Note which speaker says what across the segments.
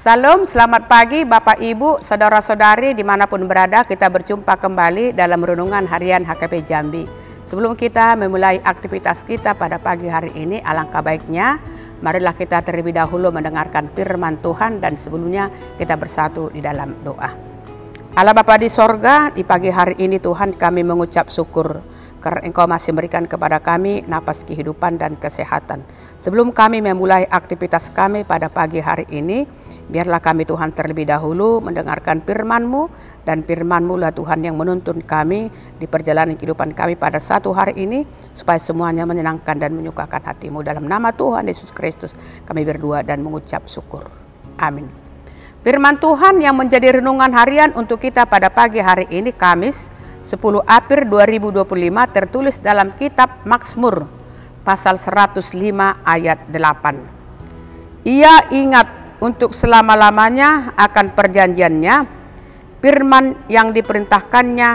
Speaker 1: Salam, selamat pagi Bapak Ibu, Saudara-saudari dimanapun berada. Kita berjumpa kembali dalam Renungan Harian HKP Jambi. Sebelum kita memulai aktivitas kita pada pagi hari ini, alangkah baiknya marilah kita terlebih dahulu mendengarkan firman Tuhan dan sebelumnya kita bersatu di dalam doa. Allah Bapa di sorga, di pagi hari ini Tuhan kami mengucap syukur karena Engkau masih memberikan kepada kami napas kehidupan dan kesehatan. Sebelum kami memulai aktivitas kami pada pagi hari ini, biarlah kami Tuhan terlebih dahulu mendengarkan firman-Mu, dan firman-Mu lah Tuhan yang menuntun kami di perjalanan kehidupan kami pada satu hari ini, supaya semuanya menyenangkan dan menyukakan hati-Mu. Dalam nama Tuhan Yesus Kristus kami berdoa dan mengucap syukur. Amin. Firman Tuhan yang menjadi renungan harian untuk kita pada pagi hari ini, Kamis 10 April 2025, tertulis dalam kitab Mazmur pasal 105 ayat 8. Ia ingat untuk selama-lamanya akan perjanjiannya, firman yang diperintahkannya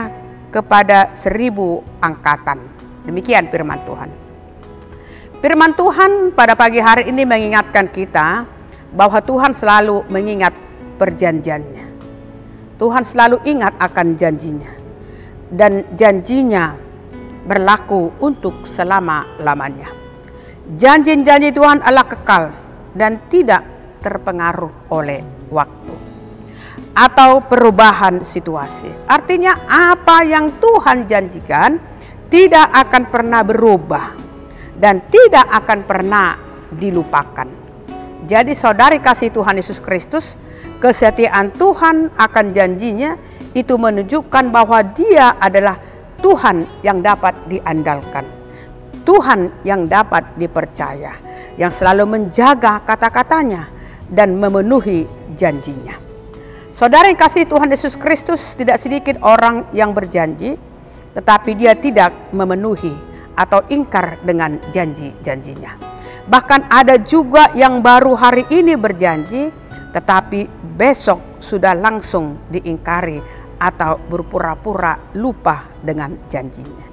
Speaker 1: kepada 1000 angkatan. Demikian firman Tuhan. Firman Tuhan pada pagi hari ini mengingatkan kita bahwa Tuhan selalu mengingat perjanjiannya. Tuhan selalu ingat akan janjinya, dan janjinya berlaku untuk selama-lamanya. Janji-janji Tuhan adalah kekal dan tidak terpengaruh oleh waktu atau perubahan situasi. Artinya apa yang Tuhan janjikan tidak akan pernah berubah dan tidak akan pernah dilupakan. Jadi saudari kasih Tuhan Yesus Kristus, kesetiaan Tuhan akan janjinya itu menunjukkan bahwa Dia adalah Tuhan yang dapat diandalkan, Tuhan yang dapat dipercaya, yang selalu menjaga kata-katanya dan memenuhi janjinya. Saudara yang kasih Tuhan Yesus Kristus, tidak sedikit orang yang berjanji tetapi dia tidak memenuhi atau ingkar dengan janji-janjinya. Bahkan ada juga yang baru hari ini berjanji tetapi besok sudah langsung diingkari atau berpura-pura lupa dengan janjinya.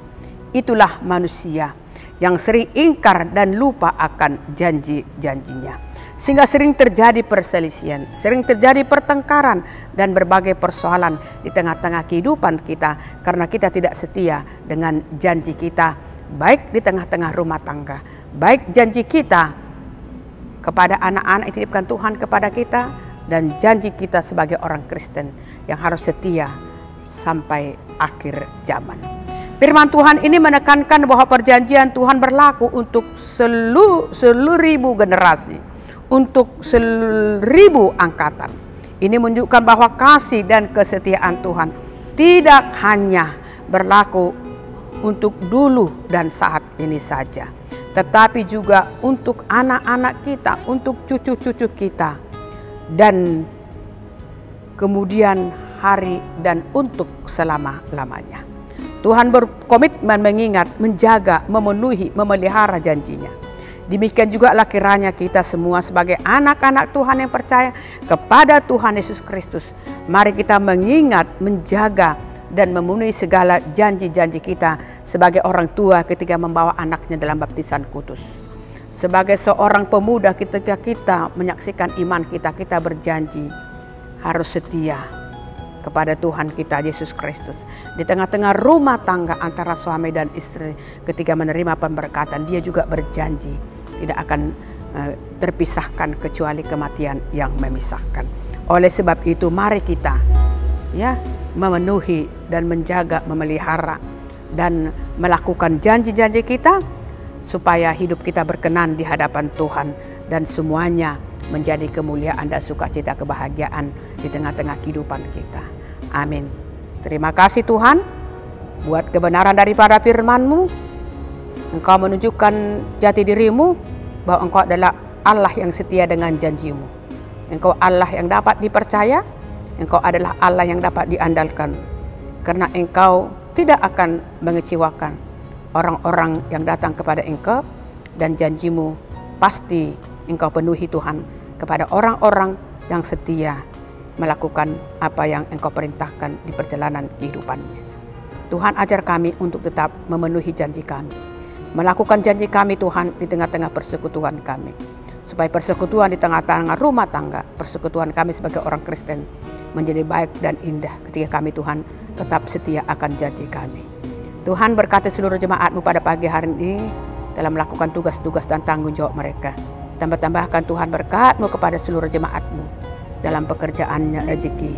Speaker 1: Itulah manusia yang sering ingkar dan lupa akan janji-janjinya, sehingga sering terjadi perselisihan, sering terjadi pertengkaran dan berbagai persoalan di tengah-tengah kehidupan kita karena kita tidak setia dengan janji kita, baik di tengah-tengah rumah tangga, baik janji kita kepada anak-anak yang dititipkan Tuhan kepada kita, dan janji kita sebagai orang Kristen yang harus setia sampai akhir zaman. Firman Tuhan ini menekankan bahwa perjanjian Tuhan berlaku untuk seluruh ribu generasi, untuk 1000 angkatan. Ini menunjukkan bahwa kasih dan kesetiaan Tuhan tidak hanya berlaku untuk dulu dan saat ini saja, tetapi juga untuk anak-anak kita, untuk cucu-cucu kita, dan kemudian hari dan untuk selama-lamanya. Tuhan berkomitmen mengingat, menjaga, memenuhi, memelihara janjinya. Demikian juga kiranya kita semua sebagai anak-anak Tuhan yang percaya kepada Tuhan Yesus Kristus, mari kita mengingat, menjaga, dan memenuhi segala janji-janji kita sebagai orang tua ketika membawa anaknya dalam baptisan kudus. Sebagai seorang pemuda ketika kita menyaksikan iman kita, kita berjanji harus setia kepada Tuhan kita Yesus Kristus. Di tengah-tengah rumah tangga antara suami dan istri, ketika menerima pemberkatan, dia juga berjanji tidak akan terpisahkan kecuali kematian yang memisahkan. Oleh sebab itu mari kita memenuhi dan menjaga, memelihara dan melakukan janji-janji kita supaya hidup kita berkenan di hadapan Tuhan dan semuanya menjadi kemuliaan dan sukacita kebahagiaan di tengah-tengah kehidupan kita. Amin. Terima kasih Tuhan buat kebenaran daripada firman-Mu. Engkau menunjukkan jati diri-Mu bahwa Engkau adalah Allah yang setia dengan janji-Mu. Engkau Allah yang dapat dipercaya. Engkau adalah Allah yang dapat diandalkan. Karena Engkau tidak akan mengecewakan orang-orang yang datang kepada Engkau, dan janji-Mu pasti Engkau penuhi Tuhan kepada orang-orang yang setia melakukan apa yang Engkau perintahkan di perjalanan kehidupannya. Tuhan, ajar kami untuk tetap memenuhi janji kami, melakukan janji kami Tuhan di tengah-tengah persekutuan kami, supaya persekutuan di tengah-tengah rumah tangga, persekutuan kami sebagai orang Kristen menjadi baik dan indah ketika kami Tuhan tetap setia akan janji kami. Tuhan, berkati seluruh jemaat-Mu pada pagi hari ini dalam melakukan tugas-tugas dan tanggung jawab mereka. Tambahkan Tuhan berkat-Mu kepada seluruh jemaat-Mu dalam pekerjaannya rezeki.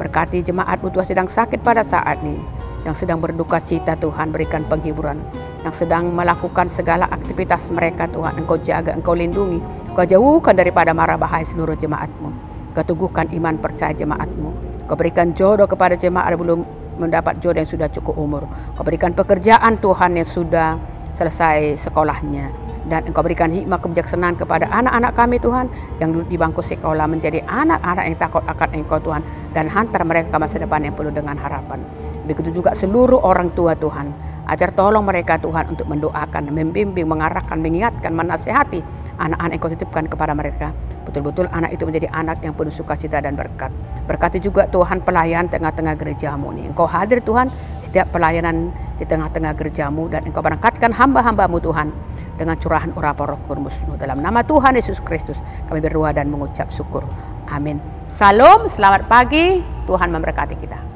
Speaker 1: Berkati jemaat-Mu Tuhan sedang sakit pada saat ini, yang sedang berduka cita Tuhan, berikan penghiburan. Yang sedang melakukan segala aktivitas mereka Tuhan, Engkau jaga, Engkau lindungi, Engkau jauhkan daripada mara bahaya seluruh jemaat-Mu. Engkau teguhkan iman percaya jemaat-Mu. Engkau berikan jodoh kepada jemaat yang belum mendapat jodoh yang sudah cukup umur. Engkau berikan pekerjaan Tuhan yang sudah selesai sekolahnya. Dan Engkau berikan hikmah kebijaksanaan kepada anak-anak kami Tuhan yang duduk di bangku sekolah menjadi anak-anak yang takut akan Engkau Tuhan, dan hantar mereka ke masa depan yang penuh dengan harapan. Begitu juga seluruh orang tua Tuhan, ajar tolong mereka Tuhan untuk mendoakan, membimbing, mengarahkan, mengingatkan, menasihati anak-anak yang Engkau titipkan kepada mereka. Betul-betul anak itu menjadi anak yang penuh sukacita dan berkat. Berkati juga Tuhan pelayan tengah-tengah gereja-Mu ini. Engkau hadir Tuhan setiap pelayanan di tengah-tengah gereja-Mu, dan Engkau berangkatkan hamba-hamba-Mu Tuhan dengan curahan urapan Roh Kudus-Mu. Dalam nama Tuhan Yesus Kristus kami berdoa dan mengucap syukur. Amin. Salam, selamat pagi. Tuhan memberkati kita.